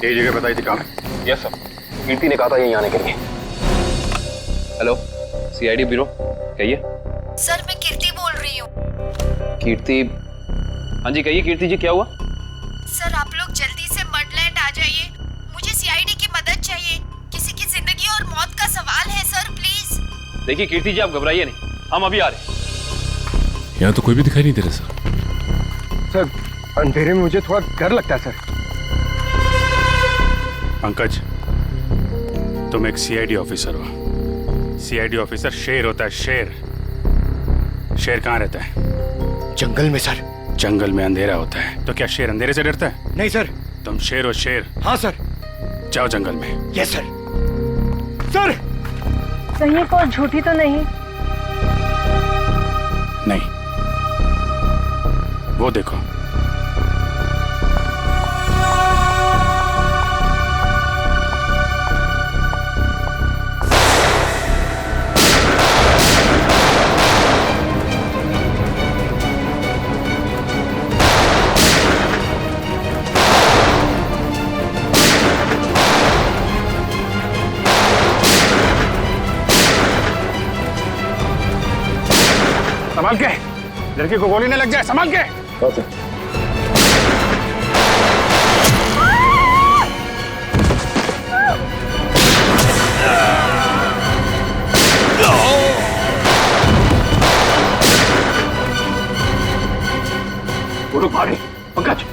यही जगह बताई थी, काम है? यस सर, कीर्ति ने कहा था यहीं आने के लिए। हेलो, सीआईडी ब्यूरो, कहिए। सर मैं कीर्ति बोल रही हूँ। कीर्ति? हाँ जी कहिए कीर्ति जी, क्या हुआ? सर आप लोग जल्दी से मडलैंड आ जाइए, मुझे सीआईडी की मदद चाहिए। किसी की जिंदगी और मौत का सवाल है सर, प्लीज। देखिए कीर्ति जी, आप घबराइए नहीं, हम अभी आ रहे हैं। यहाँ तो कोई भी दिखाई नहीं दे रहा सर। सर अंधेरे में मुझे थोड़ा डर लगता है सर। पंकज, तुम एक सीआईडी ऑफिसर हो। सीआईडी ऑफिसर शेर होता है, शेर। शेर कहाँ रहता है? जंगल में सर। जंगल में अंधेरा होता है, तो क्या शेर अंधेरे से डरता है? नहीं सर। तुम शेर हो, शेर। हाँ सर। जाओ जंगल में। Yes sir. सर कहीं कोई झूठी तो नहीं? नहीं, वो देखो। संभाल के, लड़की को गोली न लग जाए, संभाल के। वो लोग भागे। पंकज,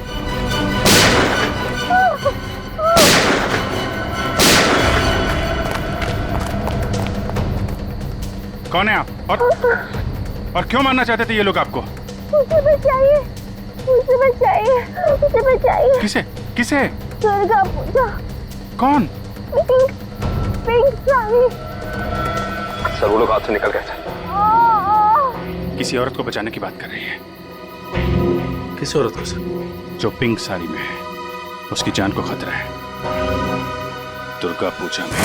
कौन है आप और क्यों मारना चाहते थे ये लोग आपको? मुझे बचाइए, मुझे बचाइए, मुझे बचाइए। किसे? किसे? दुर्गा पूजा। कौन? Pink, pink sari. सर वो लोग हाथ से निकल गए थे। किसी औरत को बचाने की बात कर रही है। किस औरत को सर? जो पिंक साड़ी में है, उसकी जान को खतरा है। दुर्गा पूजा में।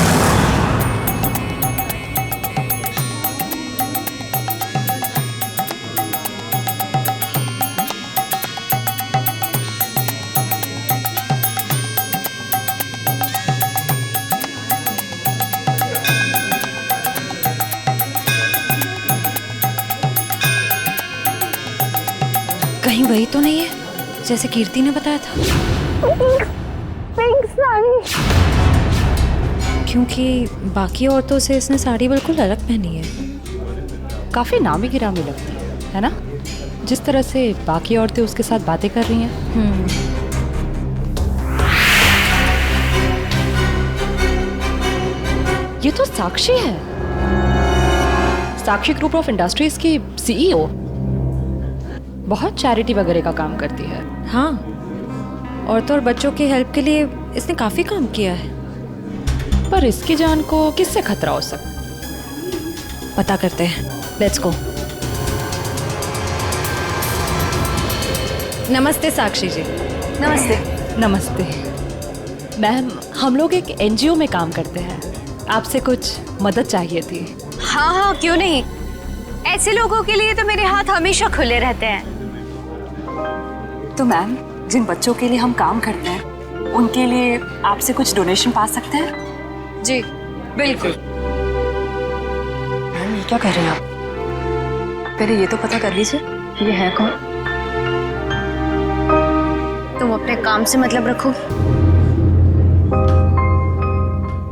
कहीं वही तो नहीं है जैसे कीर्ति ने बताया था? पिंक साड़ी। क्योंकि बाकी औरतों से इसने साड़ी बिल्कुल अलग पहनी है। काफी नामी गिरामी लगती है ना, जिस तरह से बाकी औरतें उसके साथ बातें कर रही हैं। ये तो साक्षी है, साक्षी ग्रुप ऑफ इंडस्ट्रीज की सीईओ। बहुत चैरिटी वगैरह का काम करती है। हाँ, औरतों और बच्चों की हेल्प के लिए इसने काफी काम किया है। पर इसकी जान को किससे खतरा हो सकता, पता करते हैं। Let's go. नमस्ते साक्षी जी। नमस्ते। नमस्ते मैम, हम लोग एक एनजीओ में काम करते हैं, आपसे कुछ मदद चाहिए थी। हाँ हाँ, क्यों नहीं। ऐसे लोगों के लिए तो मेरे हाथ हमेशा खुले रहते हैं। तो मैम, जिन बच्चों के लिए हम काम करते हैं उनके लिए आपसे कुछ डोनेशन पा सकते हैं? जी बिल्कुल। मैम ये क्या कर रहे हैं आप? पहले ये तो पता कर लीजिए कि ये है कौन। तुम अपने काम से मतलब रखो।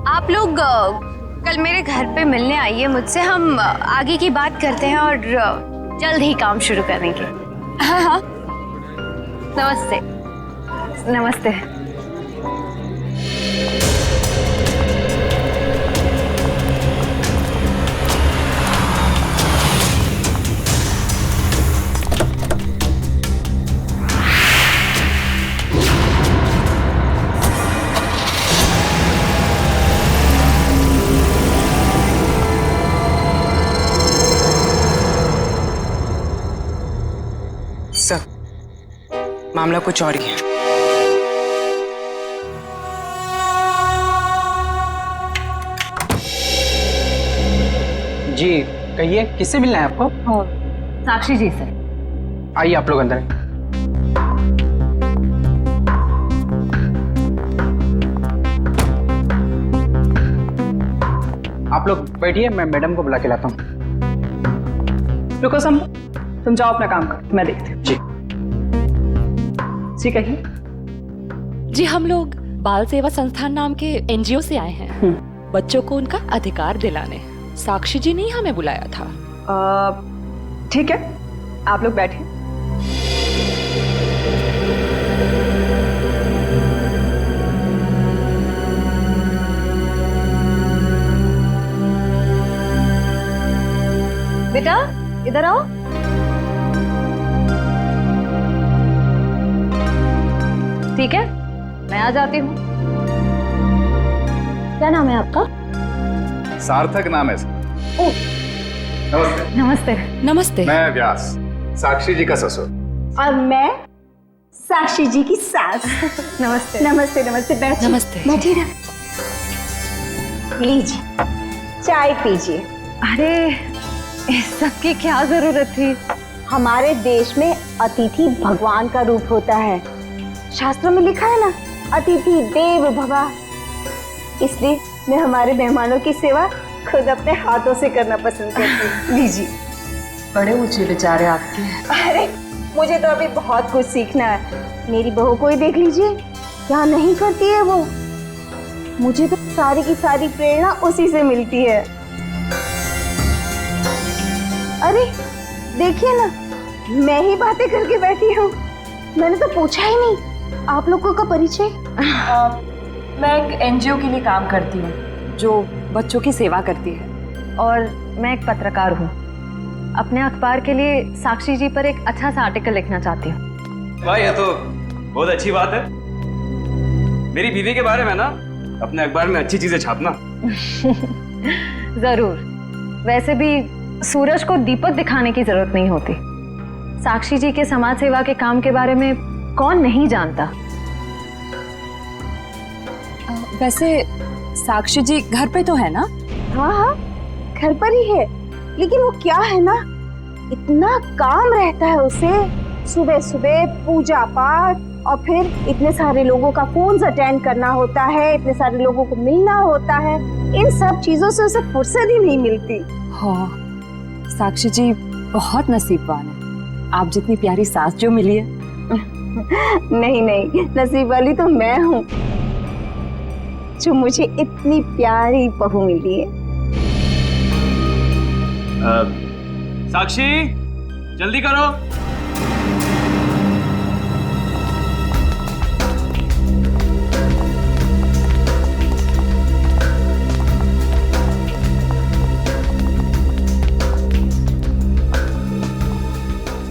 आप लोग कल मेरे घर पे मिलने आइए मुझसे, हम आगे की बात करते हैं और जल्द ही काम शुरू करेंगे। हाँ हाँ, नमस्ते। नमस्ते। सर, मामला कुछ और ही है। जी कहिए, किससे मिलना है आपको? साक्षी जी से। आइए आप लोग अंदर। बैठिए, मैं मैडम को बुला के लाता हूँ। रुको सम, तुम जाओ अपना काम करो, मैं देखती हूँ। जी जी कहिए। जी हम लोग बाल सेवा संस्थान नाम के एनजीओ से आए हैं बच्चों को उनका अधिकार दिलाने। साक्षी जी ने ही हमें बुलाया था। ठीक है, आप लोग बैठिए। बेटा इधर आओ। ठीक है, मैं आ जाती हूँ। क्या नाम है आपका? सार्थक नाम है सर। नमस्ते। नमस्ते। नमस्ते। मैं व्यास, साक्षी जी का ससुर। और मैं साक्षी जी की सास। नमस्ते। नमस्ते नमस्ते, बैठिए। नमस्ते। बैठिए ना, लीजिए चाय पीजिए। अरे इस सब की क्या जरूरत थी? हमारे देश में अतिथि भगवान का रूप होता है। शास्त्रों में लिखा है ना, अतिथि देव भव। इसलिए मैं हमारे मेहमानों की सेवा खुद अपने हाथों से करना पसंद करती हूँ। लीजिए। बड़े ऊंचे विचार है आपके। अरे मुझे तो अभी बहुत कुछ सीखना है। मेरी बहू को ही देख लीजिए, क्या नहीं करती है वो। मुझे तो सारी की सारी प्रेरणा उसी से मिलती है। अरे देखिए ना, मैं ही बातें करके बैठी हूँ। मैंने तो पूछा ही नहीं आप लोगों का परिचय। मैं एक एनजीओ के लिए काम करती हूँ जो बच्चों की सेवा करती है। और मैं एक पत्रकार हूँ। अपने अखबार के लिए साक्षी जी पर एक अच्छा सा आर्टिकल लिखना चाहती हूँ। वाह, ये तो बहुत अच्छी बात है। मेरी बीवी के बारे में ना अपने अखबार में अच्छी चीजें छापना। जरूर। वैसे भी सूरज को दीपक दिखाने की जरूरत नहीं होती। साक्षी जी के समाज सेवा के काम के बारे में कौन नहीं जानता। वैसे साक्षी जी घर पे तो है ना? हाँ हाँ, घर पर ही है। लेकिन वो क्या है ना, इतना काम रहता है उसे। सुबह सुबह पूजा पाठ, और फिर इतने सारे लोगों का फोन अटेंड करना होता है, इतने सारे लोगों को मिलना होता है। इन सब चीजों से उसे फुर्सत ही नहीं मिलती। हाँ, साक्षी जी बहुत नसीबवान है। आप जितनी प्यारी सास जो मिली है। नहीं नहीं, नसीब वाली तो मैं हूँ जो मुझे इतनी प्यारी बहू मिली है। साक्षी, जल्दी करो।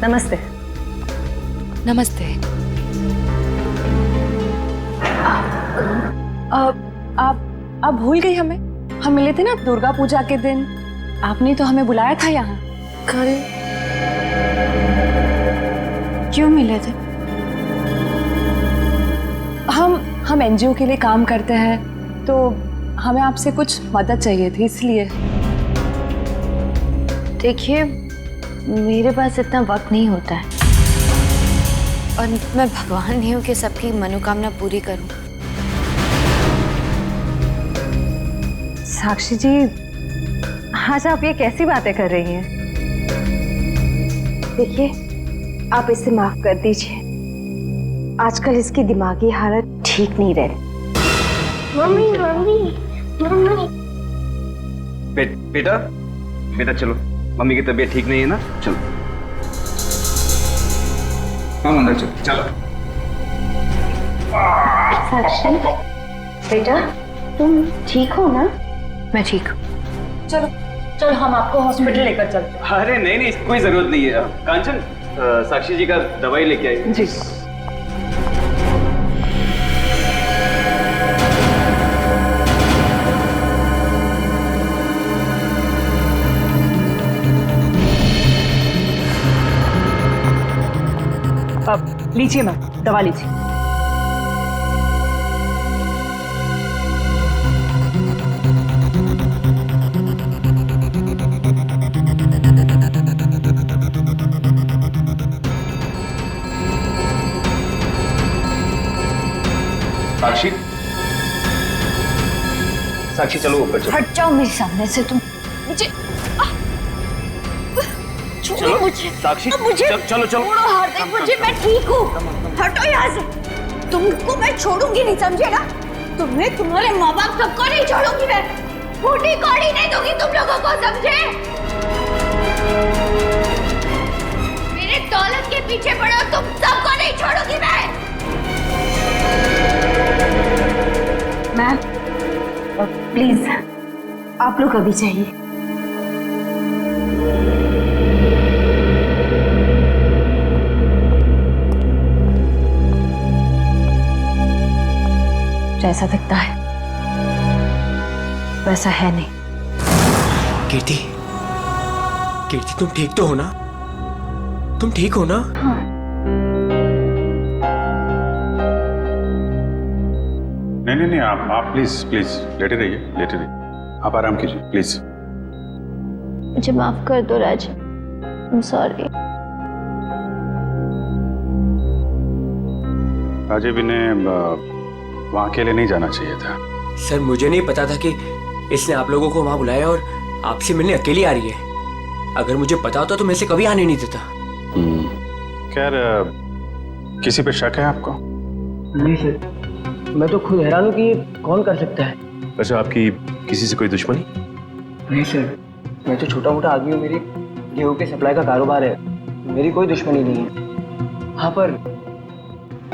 नमस्ते। नमस्ते। आप भूल गई हमें? हम मिले थे ना दुर्गा पूजा के दिन। आपने तो हमें बुलाया था यहाँ। कल क्यों मिले थे? हम एनजीओ के लिए काम करते हैं, तो हमें आपसे कुछ मदद चाहिए थी, इसलिए। देखिए, मेरे पास इतना वक्त नहीं होता है, और मैं भगवान नहीं हूँ कि सबकी मनोकामना पूरी करूँ। साक्षी जी, आज आप ये कैसी बातें कर रही हैं? देखिए, आप इसे माफ कर दीजिए। आजकल इसकी दिमागी हालत ठीक नहीं रहती। Mummy mummy mummy. बेटा बेटा चलो, मम्मी की तबीयत ठीक नहीं है ना, चलो हम अंदर चलो। साक्षी बेटा, तुम ठीक हो ना? मैं ठीक हूँ। चलो चलो, हम आपको हॉस्पिटल लेकर चलते हैं। अरे नहीं नहीं, इसकी कोई जरूरत नहीं है। कांचन, साक्षी जी का दवाई लेके आई। जी। अब लीजिए मैम, दवा लीजिए। साक्षी, साक्षी चलो ऊपर चलो। हट जाओ मेरे सामने से तुम। मुझे चलो मुझे साक्षी मुझे चलो चलो छोड़ो हार्दिक, मुझे मैं ठीक हूँ। हटो यहाँ से। तुमको मैं छोड़ूंगी नहीं, समझे ना? तुम्हें, तुम्हारे माँ बाप सबको नहीं छोड़ूंगी मैं। फूटी कौड़ी नहीं दूंगी तुम लोगों को, समझे? मेरे दौलत के पीछे पड़ो, तुम सबको नहीं छोड़ूंगी मैं। मैम प्लीज आप लोग अभी चाहिए। जैसा दिखता है वैसा है नहीं। कीर्ति, कीर्ति तुम ठीक तो हो ना? तुम ठीक हो ना? हाँ। नहीं, आप प्लीज प्लीज लेटे रहिए। आप आराम कीजिए प्लीज। मुझे माफ कर दो राज, आई एम सॉरी। राजीव, इन्हें वहाँ अकेले नहीं जाना चाहिए था। सर मुझे नहीं पता था कि इसने आप लोगों को वहां बुलाया और आपसे मिलने अकेली आ रही है। अगर मुझे पता होता तो मैं इसे कभी आने नहीं देता। खैर, किसी पे शक है आपको? नहीं सर, मैं तो खुद हैरान हूँ कि ये कौन कर सकता है। अच्छा, आपकी किसी से कोई दुश्मनी? नहीं सर, मैं तो छोटा मोटा आदमी हूँ। मेरी गेहूं के सप्लाई का कारोबार है, मेरी कोई दुश्मनी नहीं है। हाँ, पर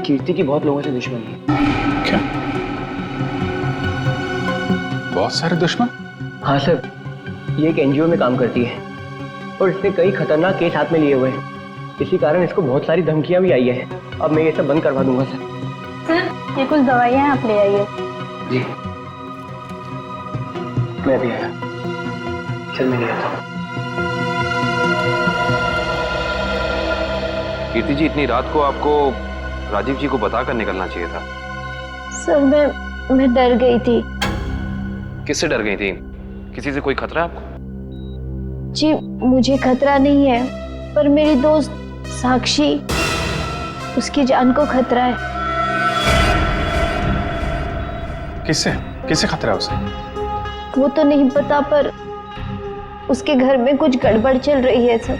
कीर्ति की बहुत लोगों से दुश्मनी है। क्या? बहुत सारे दुश्मन? हाँ सर, ये एक एनजीओ में काम करती है और इसने कई खतरनाक केस हाथ में लिए हुए हैं। इसी कारण इसको बहुत सारी धमकियां भी आई है। अब मैं ये सब बंद करवा दूंगा सर। सर ये कुछ दवाइयाँ आप ले आइए। जी, मैं भी आया। चल मैं ले आता हूँ। कीर्ति जी, इतनी रात को आपको राजीव जी को बताकर निकलना चाहिए था। सर मैं डर गई थी। किससे डर गई थी? किसी से कोई खतरा है आपको? जी मुझे खतरा नहीं है, पर मेरी दोस्त साक्षी, उसकी जान को खतरा है। किससे खतरा है उसे? वो तो नहीं पता, पर उसके घर में कुछ गड़बड़ चल रही है सर।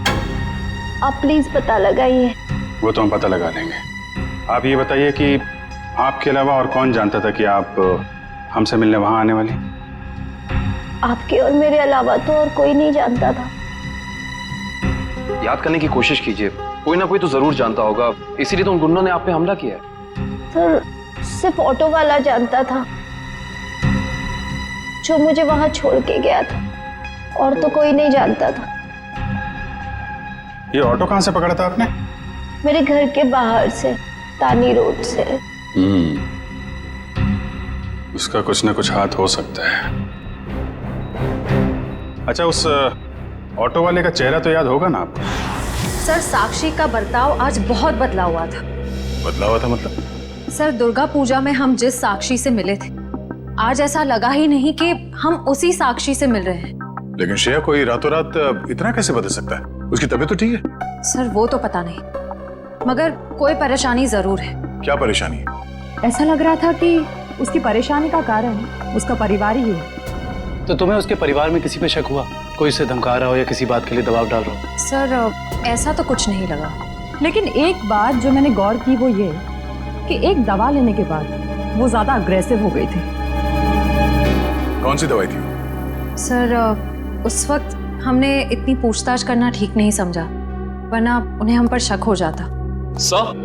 आप प्लीज पता लगाइए। वो तो हम पता लगा लेंगे। आप ये बताइए कि आपके अलावा और कौन जानता था कि आप हमसे मिलने वहां आने वाली? आपके और मेरे अलावा तो और कोई नहीं जानता था। याद करने की कोशिश कीजिए, कोई ना कोई तो जरूर जानता होगा, इसीलिए तो उन गुंडों ने आप पे हमला किया है। सर सिर्फ ऑटो वाला जानता था, जो मुझे वहां छोड़ के गया था, और तो कोई नहीं जानता था। ये ऑटो कहां से पकड़ा था आपने? मेरे घर के बाहर से, तानी रोड से। उसका कुछ ना कुछ हाथ हो सकता है। अच्छा, उस ऑटो वाले का चेहरा तो याद होगा ना आपको? सर साक्षी का बर्ताव आज बहुत बदला हुआ था। बदला हुआ था मतलब? सर दुर्गा पूजा में हम जिस साक्षी से मिले थे, आज ऐसा लगा ही नहीं कि हम उसी साक्षी से मिल रहे हैं। लेकिन श्रेया, कोई रातों रात इतना कैसे बदल सकता है? उसकी तबीयत तो ठीक है। सर वो तो पता नहीं, मगर कोई परेशानी जरूर है। क्या परेशानी है? ऐसा लग रहा था कि उसकी परेशानी का कारण उसका परिवार ही है। तो तुम्हें उसके परिवार में किसी पे शक हुआ? कोई उसे धमका रहा हो या किसी बात के लिए दबाव डाल रहा हो? सर ऐसा तो कुछ नहीं लगा, लेकिन एक बात जो मैंने गौर की वो ये कि एक दवा लेने के बाद वो ज्यादा अग्रेसिव हो गई थी। कौन सी दवाई थी? सर उस वक्त हमने इतनी पूछताछ करना ठीक नहीं समझा, वरना उन्हें हम पर शक हो जाता। सर?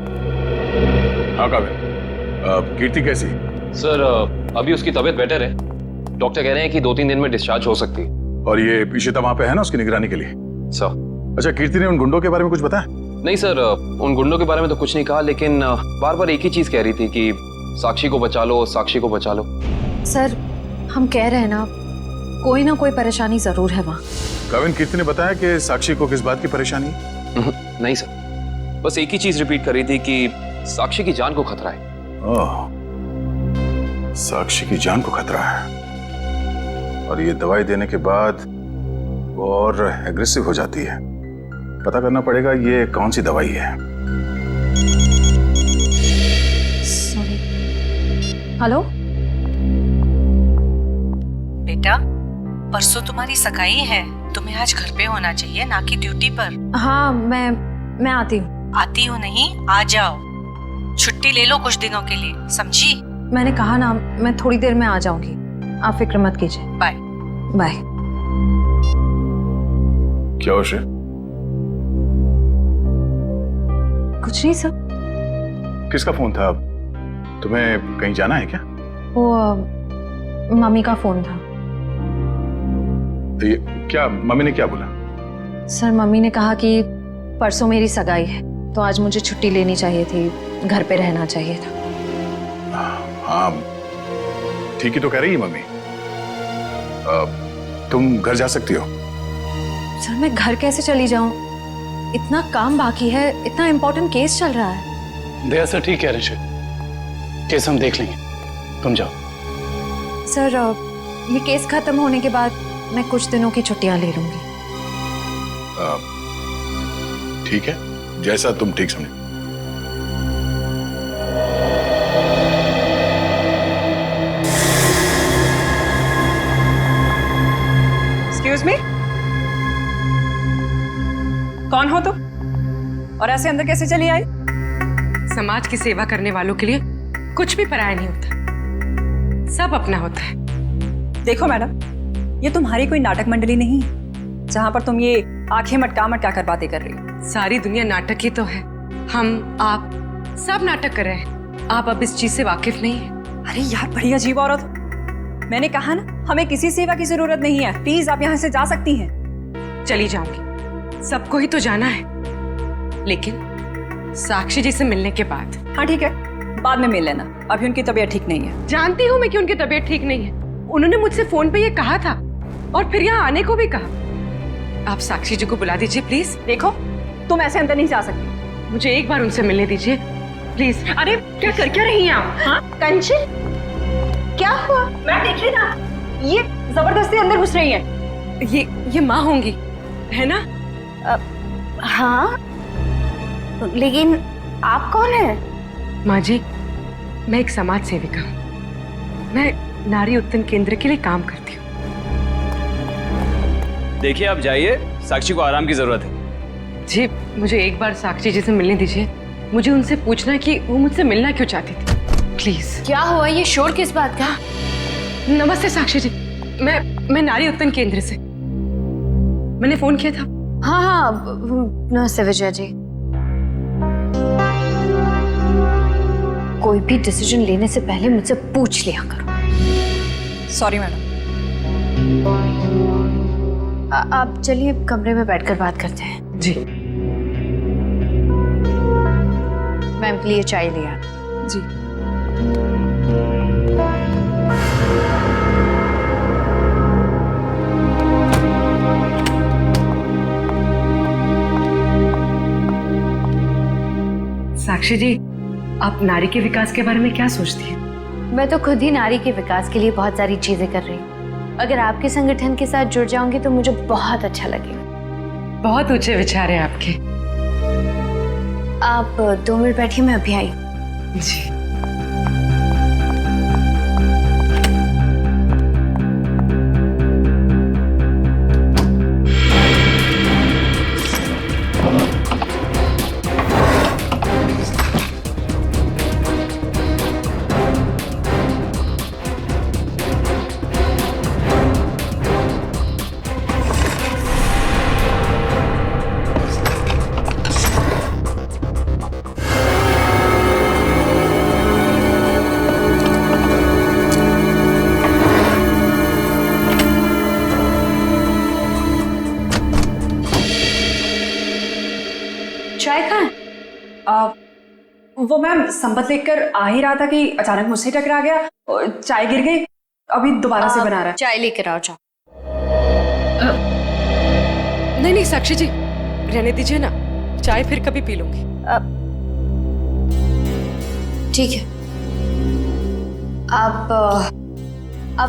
हाँ काबिल, कीर्ति कैसी? सर अभी उसकी तबीयत बेटर है, डॉक्टर कह रहे हैं कि 2-3 दिन में डिस्चार्ज हो सकती है। और ये इशिता वहां पे है ना उसकी निगरानी के लिए? सर। अच्छा, कीर्ति ने उन गुंडों के बारे में कुछ बताया? नहीं सर, उन गुंडों के बारे में तो कुछ नहीं कहा, लेकिन बार बार एक ही चीज कह रही थी कि साक्षी को बचा लो, साक्षी को बचा लो। सर हम कह रहे हैं ना, कोई ना कोई परेशानी जरूर है वहाँ। काविन, कीर्ति ने बताया कि साक्षी को किस बात की परेशानी है? नहीं सर, बस एक ही चीज रिपीट कर रही थी कि साक्षी की जान को खतरा है। ओह, साक्षी की जान को खतरा है, और ये दवाई देने के बाद वो और एग्रेसिव हो जाती है। पता करना पड़ेगा ये कौन सी दवाई है। हेलो बेटा, परसों तुम्हारी सगाई है, तुम्हें आज घर पे होना चाहिए, ना कि ड्यूटी पर। हाँ मैं आती हूँ। आती हो नहीं, आ जाओ। छुट्टी ले लो कुछ दिनों के लिए, समझी? मैंने कहा ना, मैं थोड़ी देर में आ जाऊंगी, आप फिक्र मत कीजिए। Bye bye. क्या हो श्रेय? कुछ नहीं सर। किसका फोन था? तुम्हें कहीं जाना है क्या? वो मम्मी का फोन था। ये क्या, मम्मी ने क्या बोला? सर मम्मी ने कहा कि परसों मेरी सगाई है, तो आज मुझे छुट्टी लेनी चाहिए थी, घर पे रहना चाहिए था। हाँ ठीक ही तो कह रही है मम्मी। तुम घर जा सकती हो। सर मैं घर कैसे चली जाऊं? इतना काम बाकी है, इतना इम्पोर्टेंट केस चल रहा है। दया सर ठीक कह रहे हैं, केस हम देख लेंगे, तुम जाओ। सर ये केस खत्म होने के बाद मैं कुछ दिनों की छुट्टियां ले लूंगी। ठीक है, जैसा तुम ठीक समझो। एक्सक्यूज मी, कौन हो तुम और ऐसे अंदर कैसे चली आई? समाज की सेवा करने वालों के लिए कुछ भी पराया नहीं होता, सब अपना होता है। देखो मैडम, ये तुम्हारी कोई नाटक मंडली नहीं है जहां पर तुम ये आंखें मटका मटका कर बातें कर रही हो। सारी दुनिया नाटक ही तो है, हम आप सब नाटक कर रहे हैं। आप अब इस चीज से वाकिफ नहीं है। अरे यार बड़ी अजीब औरत हो। मैंने कहा ना, हमें किसी सेवा की जरूरत नहीं है, प्लीज आप यहाँ से जा सकती हैं। चली जाऊंगी, सबको ही तो जाना है, लेकिन साक्षी जी से मिलने के बाद। हाँ ठीक है, बाद में मिल लेना, अभी उनकी तबीयत ठीक नहीं है। जानती हूँ मैं कि उनकी तबीयत ठीक नहीं है, उन्होंने मुझसे फोन पे ये कहा था और फिर यहाँ आने को भी कहा। आप साक्षी जी को बुला दीजिए प्लीज। देखो तुम ऐसे अंदर नहीं जा सकती, मुझे एक बार उनसे मिलने दीजिए प्लीज। अरे क्या कर क्या रही हैं आप? हाँ कंचन, क्या हुआ? मैं देख रही ना, ये जबरदस्ती अंदर घुस रही है। ये माँ होंगी, है ना? हाँ, लेकिन आप कौन है? माँ जी, मैं एक समाज सेविका हूँ, मैं नारी उत्थान केंद्र के लिए काम करती हूँ। देखिए आप जाइए, साक्षी को आराम की जरूरत है। जी मुझे एक बार साक्षी जी से मिलने दीजिए, मुझे उनसे पूछना है कि वो मुझसे मिलना क्यों चाहती थी, प्लीज। क्या हुआ, ये शोर किस बात का? नमस्ते साक्षी जी, मैं नारी उत्थान केंद्र से, मैंने फोन किया था। हाँ नमस्ते विजय जी। कोई भी डिसीजन लेने से पहले मुझसे पूछ लिया करो। Sorry madam. आप चलिए कमरे में बैठकर बात करते हैं। जी। मैम के लिए चाय लिया। जी। साक्षी जी, आप नारी के विकास के बारे में क्या सोचती हैं? मैं तो खुद ही नारी के विकास के लिए बहुत सारी चीजें कर रही हूँ। अगर आपके संगठन के साथ जुड़ जाऊंगी तो मुझे बहुत अच्छा लगेगा। बहुत ऊंचे विचार हैं आपके। आप 2 मिनट बैठिए, मैं अभी आई। जी। चाय कहाँ? वो मैम संपत लेकर आ ही रहा था कि अचानक मुझसे टकरा गया और चाय गिर गई, अभी दोबारा से बना रहा है। चाय लेकर आओ। जाओ। नहीं नहीं साक्षी जी, रहने दीजिए ना, चाय फिर कभी पी लूंगी। ठीक है, आप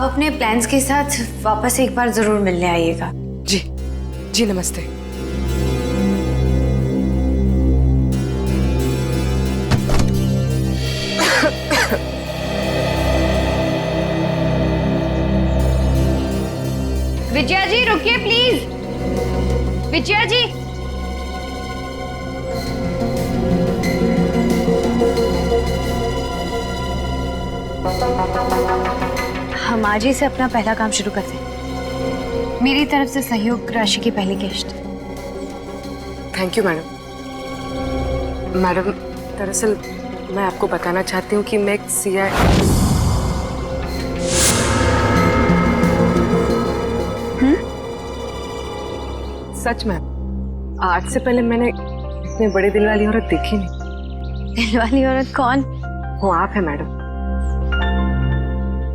अपने प्लान्स के साथ वापस एक बार जरूर मिलने आइएगा। जी जी, नमस्ते। विजया जी, हम आज ही से अपना पहला काम शुरू करते हैं। मेरी तरफ से सहयोग राशि की पहली किश्त। Thank you madam. मैडम, दरअसल मैं आपको बताना चाहती हूँ कि मैं एक सीआई। सच में आज से पहले मैंने इतने बड़े दिल वाली औरत देखी नहीं। दिल वाली औरत कौन? वो आप है madam.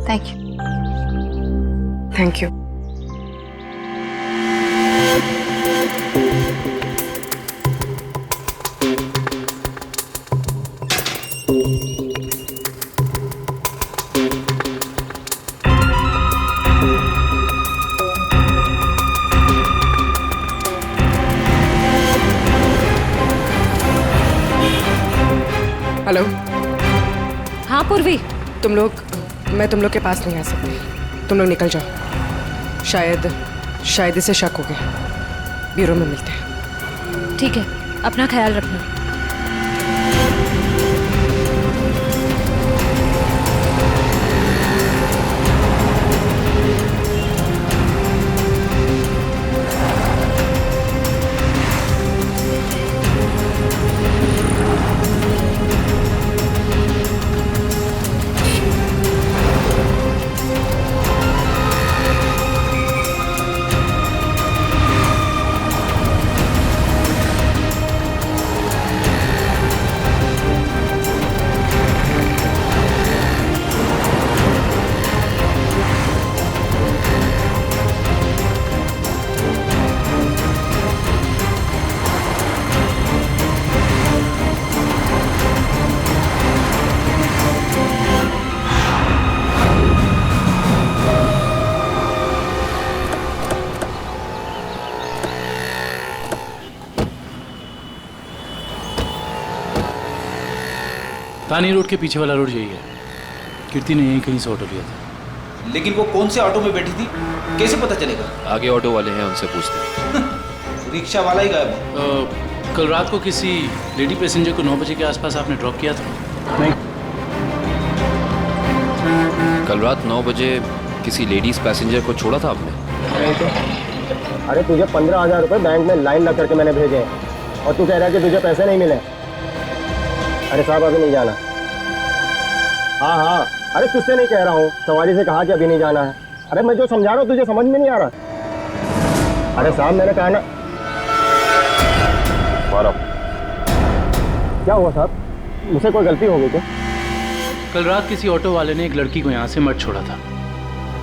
Thank you. Thank you. Hello. हाँ पूर्वी, मैं तुम लोग के पास नहीं आ सकती। तुम लोग निकल जाओ। शायद इसे शक हो गया। ब्यूरो में मिलते हैं। ठीक है, अपना ख्याल रखना। तानी रोड के पीछे वाला रोड यही है। कीर्ति ने यहीं कहीं से ऑटो लिया था। लेकिन वो कौन से ऑटो में बैठी थी, कैसे पता चलेगा? आगे ऑटो वाले हैं, उनसे पूछते हैं। रिक्शा वाला ही गायब है। कल रात को किसी लेडी पैसेंजर को 9 बजे के आसपास आपने ड्रॉप किया था? नहीं। कल रात 9 बजे किसी लेडीज पैसेंजर को छोड़ा था आपने? नहीं तो। अरे तुझे 15,000 रुपये बैंक में लाइन लग करके मैंने भेजे हैं और तू कह रहा है कि तुझे पैसे नहीं मिले। अरे साहब अभी नहीं जाना। हाँ, अरे तुझसे नहीं कह रहा हूँ, सवारी से कहा कि अभी नहीं जाना है। अरे मैं जो समझा रहा हूँ तुझे समझ में नहीं आ रहा। अरे साहब मैंने कहा ना। क्या हुआ साहब, मुझसे कोई गलती हो गई क्या? कल रात किसी ऑटो वाले ने एक लड़की को यहाँ से मत छोड़ा था,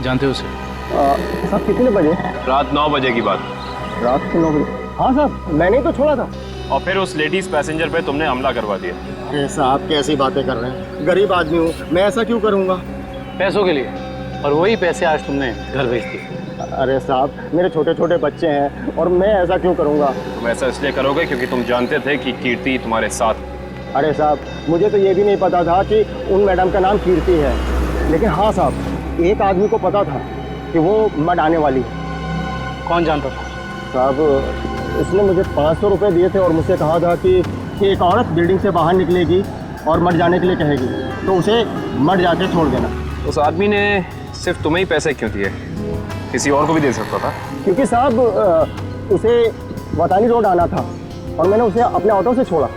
जानते हो उसे? साहब कितने बजे? रात 9 बजे की बात। रात के 9 बजे? हाँ साहब, मैंने ही तो छोड़ा था। और फिर उस लेडीज पैसेंजर पे तुमने हमला करवा दिया। अरे साहब कैसी बातें कर रहे हैं, गरीब आदमी हूँ, मैं ऐसा क्यों करूँगा? पैसों के लिए, और वही पैसे आज तुमने घर भेज दिए। अरे साहब मेरे छोटे छोटे बच्चे हैं और मैं ऐसा क्यों करूँगा? तुम ऐसा इसलिए करोगे क्योंकि तुम जानते थे कि कीर्ति तुम्हारे साथ। अरे साहब मुझे तो ये भी नहीं पता था कि उन मैडम का नाम कीर्ति है, लेकिन हाँ साहब एक आदमी को पता था कि वो मड आने वाली है। कौन जानता था? साहब उसने मुझे 500 रुपये दिए थे और मुझसे कहा था कि एक औरत बिल्डिंग से बाहर निकलेगी और मर जाने के लिए कहेगी, तो उसे मर जाके छोड़ देना। उस आदमी ने सिर्फ तुम्हें ही पैसे क्यों दिए, किसी और को भी दे सकता था? क्योंकि साहब उसे वतानी रोड आना था और मैंने उसे अपने ऑटो से छोड़ा।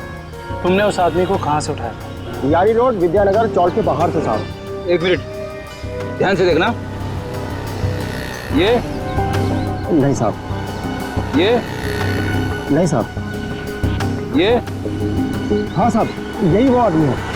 तुमने उस आदमी को कहाँ से उठाया था? यारी रोड विद्यानगर चौक के बाहर से साहब। एक मिनट ध्यान से देखना। ये नहीं साहब, ये नहीं साहब, ये हाँ साहब यही वो आदमी है।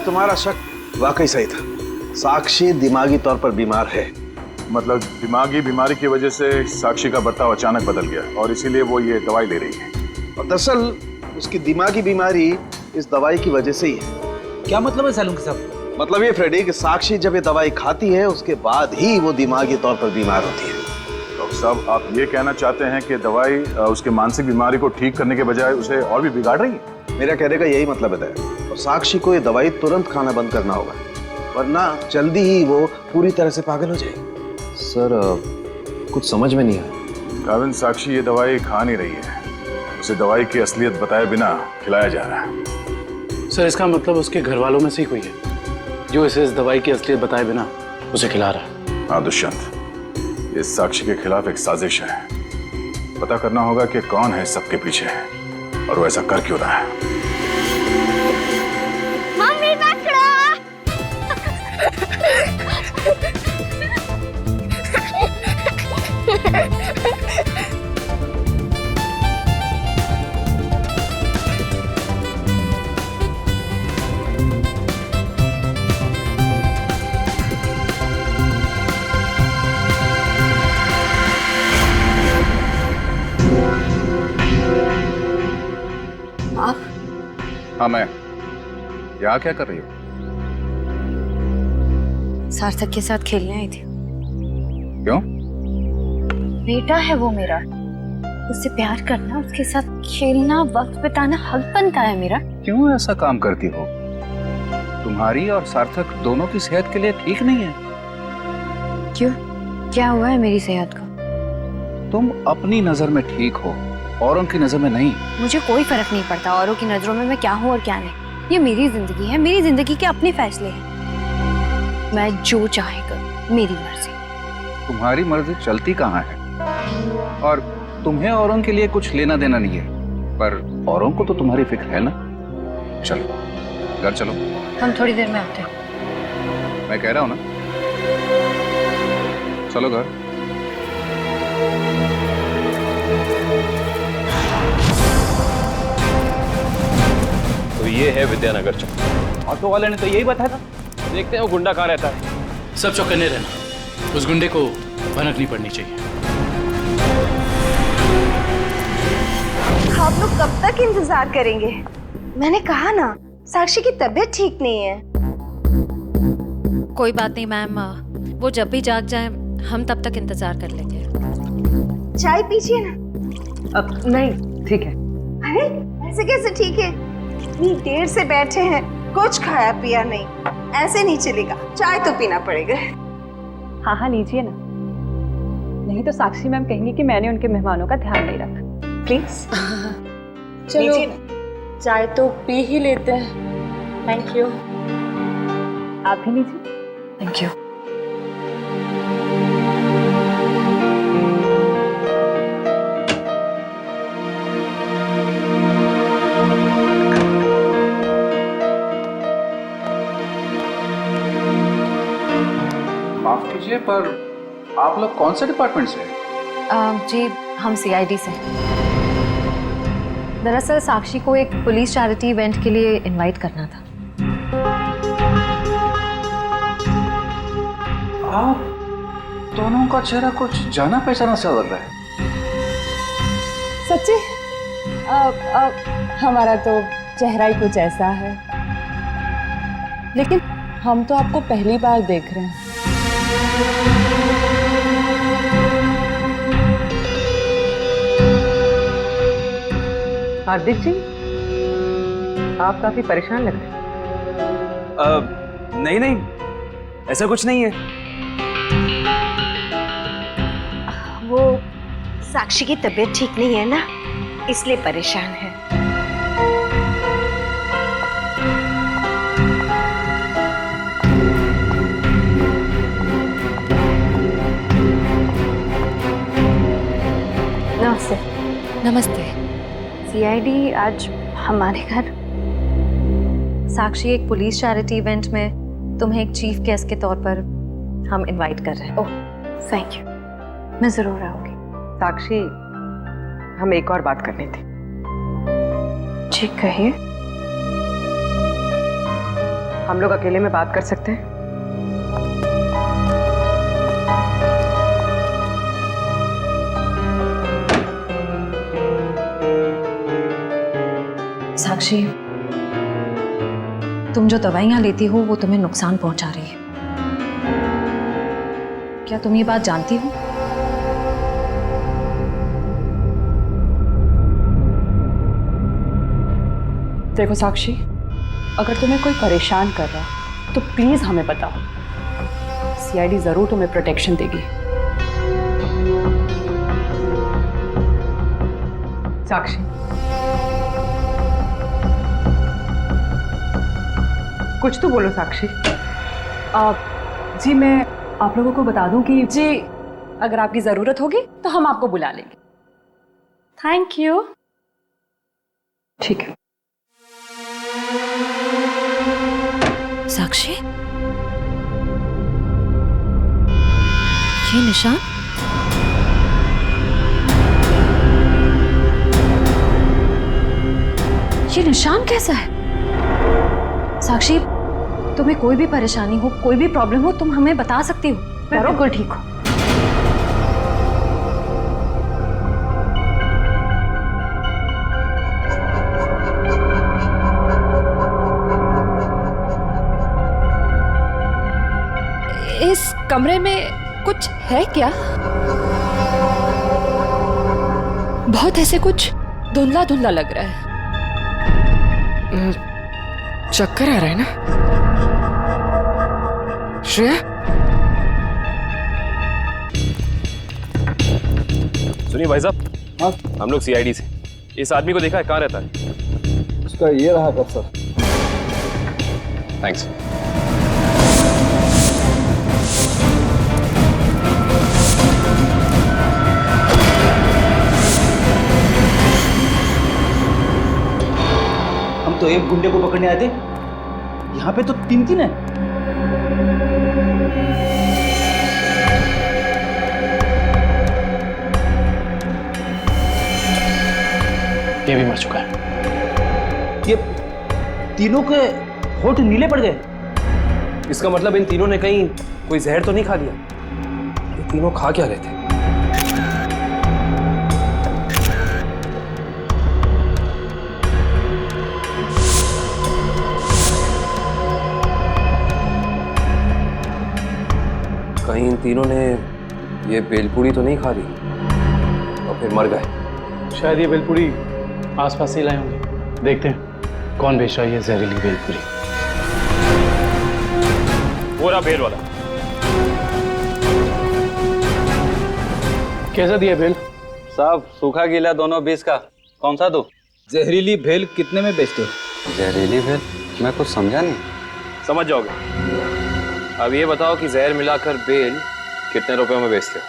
तुम्हारा शक वाकई सही था। साक्षी दिमागी तौर पर बीमार है, मतलब दिमागी बीमारी की वजह से साक्षी का बर्ताव अचानक बदल गया और इसीलिए वो ये दवाई ले रही है। और दरअसल उसकी दिमागी बीमारी इस दवाई की वजह से ही है। क्या मतलब है सालून साहब? मतलब ये फ्रेडी कि साक्षी जब ये दवाई खाती है उसके बाद ही वो दिमागी तौर पर बीमार होती है। डॉक्टर साहब, आप ये कहना चाहते हैं कि दवाई उसके मानसिक बीमारी को ठीक करने के बजाय उसे और भी बिगाड़ रही है? मेरा कहने का यही मतलब है। और साक्षी को ये दवाई तुरंत खाना बंद करना होगा, वरना जल्दी ही वो पूरी तरह से पागल हो जाएगी। सर कुछ समझ में नहीं आया। काविन, साक्षी ये दवाई खा नहीं रही है, उसे दवाई की असलियत बताए बिना खिलाया जा रहा है। सर इसका मतलब उसके घर वालों में से ही कोई है जो इसे इस दवाई की असलियत बताए बिना उसे खिला रहा है। हाँ दुष्यंत, ये साक्षी के खिलाफ एक साजिश है। पता करना होगा कि कौन है सबके पीछे और वो ऐसा कर क्यों रहा है। मम्मी पकड़ो। हाँ मैं। यहाँ क्या कर रही हो? सार्थक के साथ खेलने आई थी। क्यों? बेटा है वो मेरा, उससे प्यार करना, उसके साथ खेलना, वक्त बिताना हक बनता है मेरा। क्यों ऐसा काम करती हो? तुम्हारी और सार्थक दोनों की सेहत के लिए ठीक नहीं है। क्यों, क्या हुआ है मेरी सेहत को? तुम अपनी नजर में ठीक हो, औरों की नजर में नहीं। मुझे कोई फर्क नहीं पड़ता औरों की नजरों में मैं क्या हूँ और क्या नहीं। ये मेरी जिंदगी है, मेरी जिंदगी के अपने फैसले हैं। मैं जो चाहे करूं, मेरी मर्जी। तुम्हारी मर्जी चलती कहाँ है? और तुम्हें औरों के लिए कुछ लेना देना नहीं है, पर औरों को तो तुम्हारी फिक्र है ना। चलो घर चलो। हम थोड़ी देर में आते हैं। मैं कह रहा हूँ ना, चलो घर। तो ये है विद्यानगर चौक। ऑटो वाले ने तो यही बताया था। देखते हैं वो गुंडा कहाँ रहता है। सब चौकन्ने रहना, उस गुंडे को भनक नहीं पड़नी चाहिए। आप लोग कब तक इंतजार करेंगे? मैंने कहा ना, साक्षी की तबीयत ठीक नहीं है। कोई बात नहीं मैम, वो जब भी जाग जाए हम तब तक इंतजार कर लेंगे। चाय पीजिए ना। अब नहीं, ठीक है। अरे ऐसे कैसे ठीक है? इतनी देर से बैठे हैं, कुछ खाया पिया नहीं, ऐसे नहीं चलेगा, चाय तो पीना पड़ेगा। हाँ हाँ लीजिए ना, नहीं तो साक्षी मैम कहेंगी कि मैंने उनके मेहमानों का ध्यान नहीं रखा। प्लीज चलो चाय तो पी ही लेते हैं। Thank you. आप भी लीजिए। Thank you. माफ कीजिए, पर आप लोग कौन से डिपार्टमेंट से हैं? जी हम CID से। दरअसल साक्षी को एक पुलिस चैरिटी इवेंट के लिए इनवाइट करना था। आप दोनों का चेहरा कुछ जाना पहचाना सा लग रहा है। सच्ची? हमारा तो चेहरा ही कुछ ऐसा है, लेकिन हम तो आपको पहली बार देख रहे हैं। हार्दिक जी, आप काफी परेशान लग रहे हैं। नहीं नहीं, ऐसा कुछ नहीं है। वो साक्षी की तबीयत ठीक नहीं है ना, इसलिए परेशान है। नमस्ते। नमस्ते। CID आज हमारे घर। साक्षी, एक पुलिस चैरिटी इवेंट में तुम्हें एक चीफ गेस्ट के तौर पर हम इनवाइट कर रहे हैं। ओह थैंक यू, मैं जरूर आऊंगी। साक्षी, हम एक और बात करनी थी। जी कहिए। हम लोग अकेले में बात कर सकते हैं? साक्षी, तुम जो दवाइयां लेती हो वो तुम्हें नुकसान पहुंचा रही है। क्या तुम ये बात जानती हो? देखो साक्षी, अगर तुम्हें कोई परेशान कर रहा है तो प्लीज हमें बताओ। सीआईडी जरूर तुम्हें प्रोटेक्शन देगी। साक्षी, कुछ तो बोलो साक्षी। जी मैं आप लोगों को बता दूं कि जी अगर आपकी जरूरत होगी तो हम आपको बुला लेंगे। Thank you. ठीक है। साक्षी, ये निशान? ये निशान कैसा है? साक्षी, तुम्हें कोई भी परेशानी हो, कोई भी प्रॉब्लम हो, तुम हमें बता सकती हो। मैं बिल्कुल ठीक हूँ। इस कमरे में कुछ है क्या? बहुत ऐसे कुछ धुंधला धुंधला लग रहा है। चक्कर आ रहा है ना श्रेया? सुनिए भाई साहब, हम लोग सीआईडी से। इस आदमी को देखा है, कहाँ रहता है? उसका ये रहा कब सर। थैंक्स। हम तो एक गुंडे को पकड़ने आए थे, यहाँ पे तो तीन तीन है। ये भी मर चुका है। ये तीनों के होठ नीले पड़ गए। इसका मतलब इन तीनों ने कहीं कोई जहर तो नहीं खा लिया? ये तीनों खा क्या रहे थे? कहीं इन तीनों ने ये बेलपूरी तो नहीं खा ली और फिर मर गए? शायद ये बेलपूरी आसपास से लाए होंगे। देखते हैं कौन बेच रहा है ये जहरीली बेलपूरी। वो रहा बेल वाला। कैसा दिया बेल? साहब सूखा गीला दोनों 20 का। कौन सा दो? जहरीली भेल कितने में बेचते हो? जहरीली भेल? मैं कुछ समझा नहीं। समझ जाओगे। अब ये बताओ कि जहर मिलाकर बेल कितने रुपए में बेचते हो?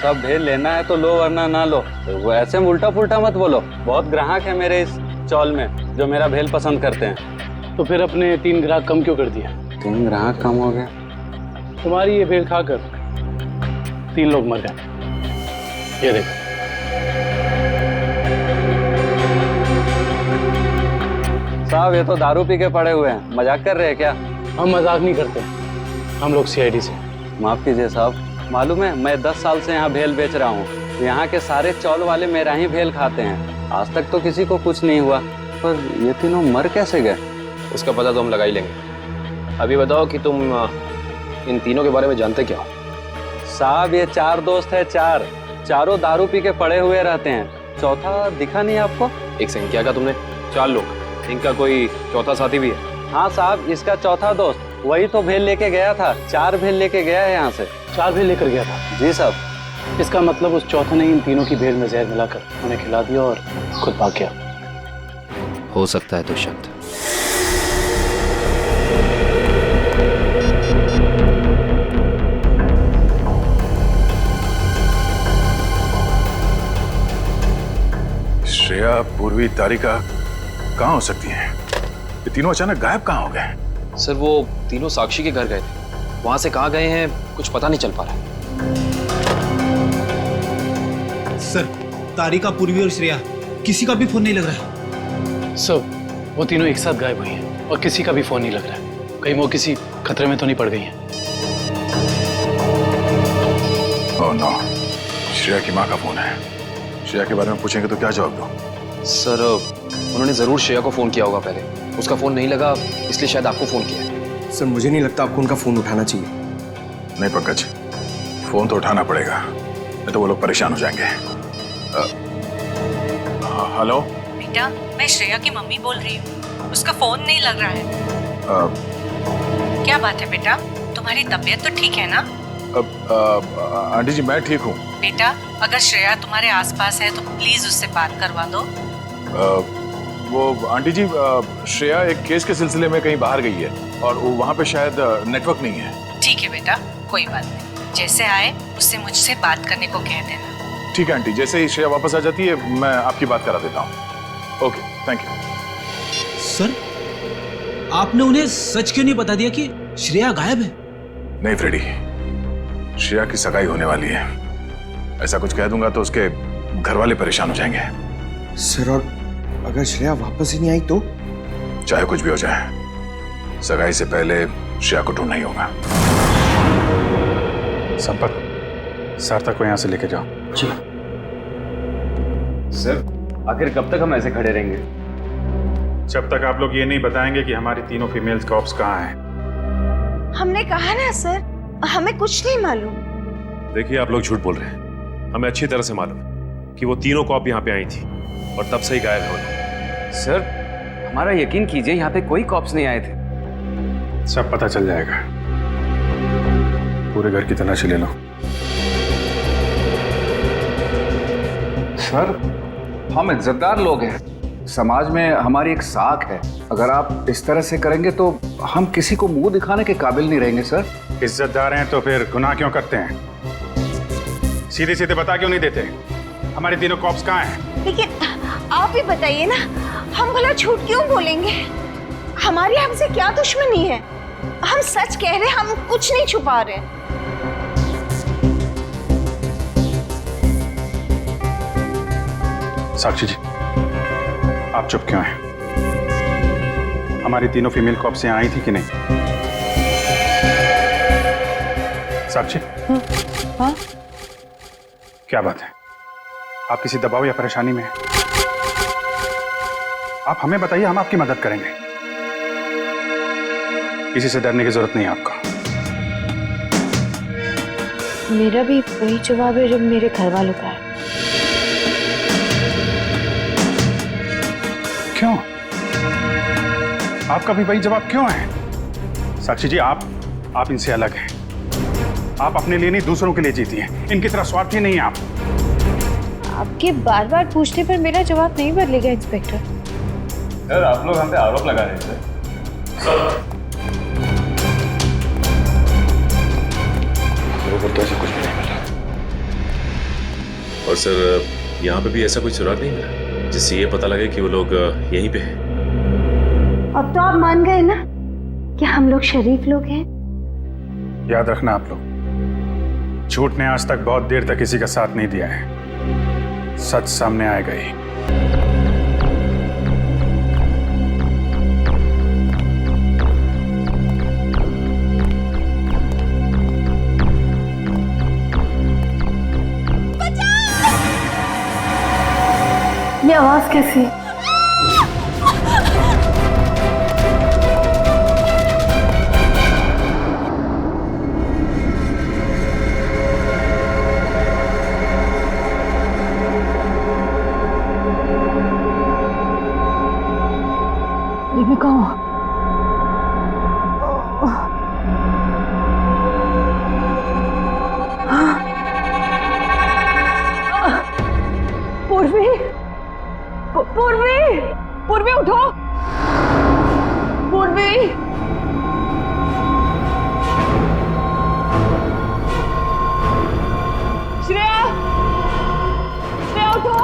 सब भेल लेना है तो लो वरना ना लो। वो ऐसे उल्टा पुल्टा मत बोलो। बहुत ग्राहक है मेरे इस चौल में जो मेरा भेल पसंद करते हैं। तो फिर अपने 3 ग्राहक कम क्यों कर दिया? 3 ग्राहक कम हो गए? तुम्हारी ये भेल खाकर 3 लोग मर गए। ये देखो। साहब ये तो दारू पी के पड़े हुए हैं। मजाक कर रहे हैं क्या? हम मजाक नहीं करते, हम लोग सीआईडी से। माफ कीजिए साहब, मालूम है मैं 10 साल से यहाँ भेल बेच रहा हूँ। यहाँ के सारे चौल वाले मेरा ही भेल खाते हैं। आज तक तो किसी को कुछ नहीं हुआ, पर ये तीनों मर कैसे गए? उसका पता तो हम लगा ही लेंगे। अभी बताओ कि तुम इन तीनों के बारे में जानते क्या हो? साहब ये 4 दोस्त है, चारों दारू पी के पड़े हुए रहते हैं। चौथा दिखा नहीं आपको? एक सेकंड, क्या कहा तुमने? 4 लोग, इनका कोई चौथा साथी भी है? हाँ साहब, इसका चौथा दोस्त वही तो भेल लेके गया था। 4 भेल लेके गया है यहाँ से। 4 भेल लेकर गया था? जी साहब। इसका मतलब उस चौथे ने इन तीनों की भेल में जहर मिलाकर उन्हें खिला दिया और खुद भाग गया। हो सकता है दुष्यंत। श्रेया, पूर्वी, तारिका कहाँ हो सकती हैं? ये तीनों अचानक गायब कहाँ हो गए? सर वो तीनों साक्षी के घर गए थे, वहां से कहाँ गए हैं कुछ पता नहीं चल पा रहा है। सर तारिका, पूर्वी और श्रेया किसी का भी फोन नहीं लग रहा है। सर वो तीनों एक साथ गायब हुई हैं और किसी का भी फोन नहीं लग रहा है। कहीं वो किसी खतरे में तो नहीं पड़ गई हैं? ओह नो, श्रेया की माँ का फोन है। श्रेया के बारे में पूछेंगे तो क्या जवाब दो? सर उन्होंने जरूर श्रेया को फोन किया होगा पहले, उसका फोन नहीं लगा इसलिए शायद आपको फोन किया। सर मुझे नहीं लगता आपको उनका फोन उठाना चाहिए। नहीं पंकज, फोन तो उठाना पड़ेगा, नहीं तो वो लोग परेशान हो जाएंगे। हेलो बेटा, मैं श्रेया की मम्मी बोल रही हूँ, उसका फोन नहीं लग रहा है। क्या बात है बेटा, तुम्हारी तबीयत तो ठीक है ना? आंटी जी मैं ठीक हूँ। बेटा, अगर श्रेया तुम्हारे आसपास है तो प्लीज उससे बात करवा दो। वो आंटी जी, श्रेया एक केस के सिलसिले में कहीं बाहर गई है और वहाँ पे शायद नेटवर्क नहीं है। ठीक है बेटा, कोई बात नहीं, जैसे आए उससे मुझसे बात करने को कह देना। ठीक है आंटी, जैसे ही श्रेया वापस आ जाती है मैं आपकी बात करा देता हूँ। Okay, thank you. सर, आपने उन्हें सच क्यों नहीं बता दिया कि श्रेया गायब है? नहीं फ्रेडी, श्रेया की सगाई होने वाली है, ऐसा कुछ कह दूंगा तो उसके घर वाले परेशान हो जाएंगे। सर, और अगर श्रेया वापस ही नहीं आई तो? चाहे कुछ भी हो जाए, सगाई से पहले श्रेया को ढूंढना ही होगा। संपत, सार्थक को यहाँ से लेके जाओ। जी सर, आखिर कब तक हम ऐसे खड़े रहेंगे? जब तक आप लोग ये नहीं बताएंगे कि हमारी तीनों फीमेल्स कॉप्स कहाँ हैं। हमने कहा ना सर, हमें कुछ नहीं मालूम। देखिए आप लोग झूठ बोल रहे हैं, हमें अच्छी तरह से मालूम है कि वो तीनों कॉप यहाँ पे आई थी और तब से ही गायब है वो लोग। सर हमारा यकीन कीजिए, यहाँ पे कोई कॉप्स नहीं आए थे। सब पता चल जाएगा, पूरे घर की तलाशी ले लो। सर, हम इज्जतदार लोग हैं, समाज में हमारी एक साख है, अगर आप इस तरह से करेंगे तो हम किसी को मुंह दिखाने के काबिल नहीं रहेंगे। सर इज्जतदार हैं तो फिर गुनाह क्यों करते हैं? सीधे सीधे बता क्यों नहीं देते हमारे तीनों कॉप्स कहाँ हैं? लेकिन आप ही बताइए ना, हम भला झूठ क्यों बोलेंगे? हमारी हमसे क्या दुश्मनी है? हम सच कह रहे हैं, हम कुछ नहीं छुपा रहे। साक्षी जी, आप चुप क्यों हैं? हमारी तीनों फीमेल कॉप्स यहाँ आई थी कि नहीं? साक्षी, हाँ? क्या बात है? आप किसी दबाव या परेशानी में हैं? आप हमें बताइए, हम आपकी मदद करेंगे। किसी से डरने की जरूरत नहीं है आपको। मेरा भी वही जवाब है जो मेरे घर वालों का है। क्यों? आपका भी वही जवाब क्यों है? साक्षी जी, आप इनसे अलग हैं। आप अपने लिए नहीं दूसरों के लिए जीती हैं। इनकी तरह स्वार्थी नहीं है आप। आपके बार बार पूछने पर मेरा जवाब नहीं बदलेगा इंस्पेक्टर। सर आप लोग हम पे आरोप लगा रहे हैं सर। तो ऐसा कुछ भी नहीं मिला। और सर यहाँ पे भी ऐसा कोई सुराग नहीं मिला जिससे ये पता लगे कि वो लोग यहीं पे हैं। अब तो आप मान गए ना कि हम लोग शरीफ लोग हैं। याद रखना आप लोग, झूठ ने आज तक बहुत देर तक किसी का साथ नहीं दिया है। सच सामने आएगा ही। ये आवाज कैसी? ये कहाँ? पूर्वी, पूर्वी, पूर्वी उठो, पूर्वी। श्रेया, श्रेया उठो।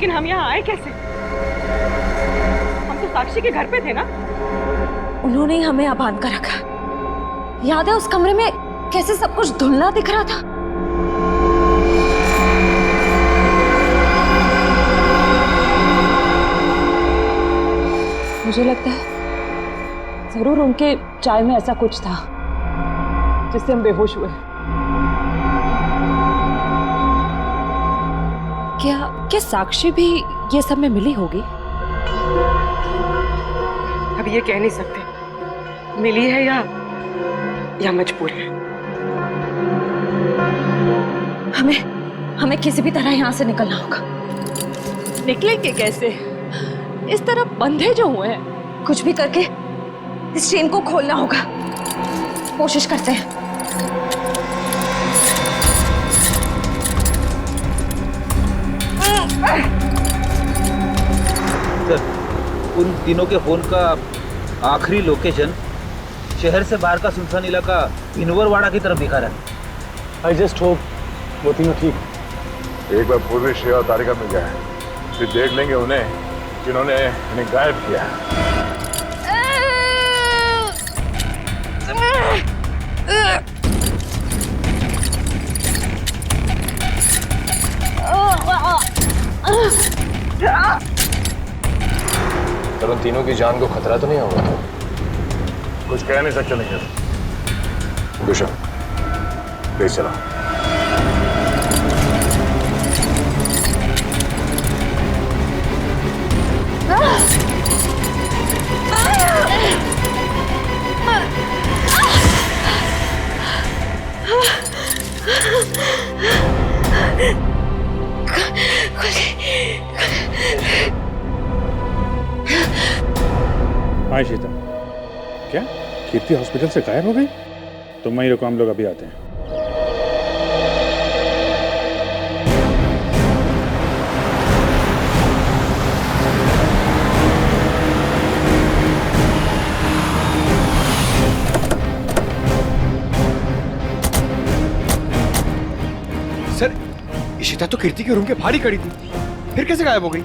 लेकिन हम यहाँ आए कैसे? हम तो साक्षी के घर पे थे ना। उन्होंने ही हमें यहाँ बांध कर रखा। याद है उस कमरे में कैसे सब कुछ धुंधला दिख रहा था? मुझे लगता है जरूर उनके चाय में ऐसा कुछ था जिससे हम बेहोश हुए। क्या साक्षी भी ये सब में मिली होगी? अब ये कह नहीं सकते मिली है या मजबूर है। हमें किसी भी तरह यहाँ से निकलना होगा। निकलेंगे कैसे? इस तरह बंधे जो हुए हैं। कुछ भी करके इस चेन को खोलना होगा। कोशिश करते हैं। सर, उन तीनों के फोन का आखिरी लोकेशन शहर से बाहर का सुनसान इलाका भिनवरवाड़ा की तरफ दिखा रहा है। आई जस्ट होप वो तीनों ठीक। एक बार पूर्वी श्रेया और तारिका मिल जाए, फिर देख लेंगे उन्हें जिन्होंने इन्हें गायब किया। सर उन तीनों की जान को खतरा तो नहीं होगा? कुछ कह नहीं सकते नहीं। गुशन प्लीज चला। हाँ शीता, क्या कीर्ति हॉस्पिटल से गायब हो गई? तुम वहीं रुको, हम लोग अभी आते हैं। सर, इशिता तो कीर्ति के रूम के बाहर ही खड़ी थी, फिर कैसे गायब हो गई?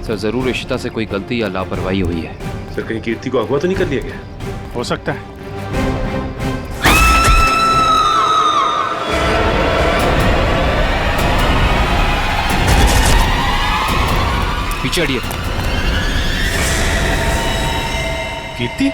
सर जरूर इशिता से कोई गलती या लापरवाही हुई है। सर कहीं कीर्ति को अगवा तो नहीं कर लिया गया? हो सकता है। पीछे हटिए। कीर्ति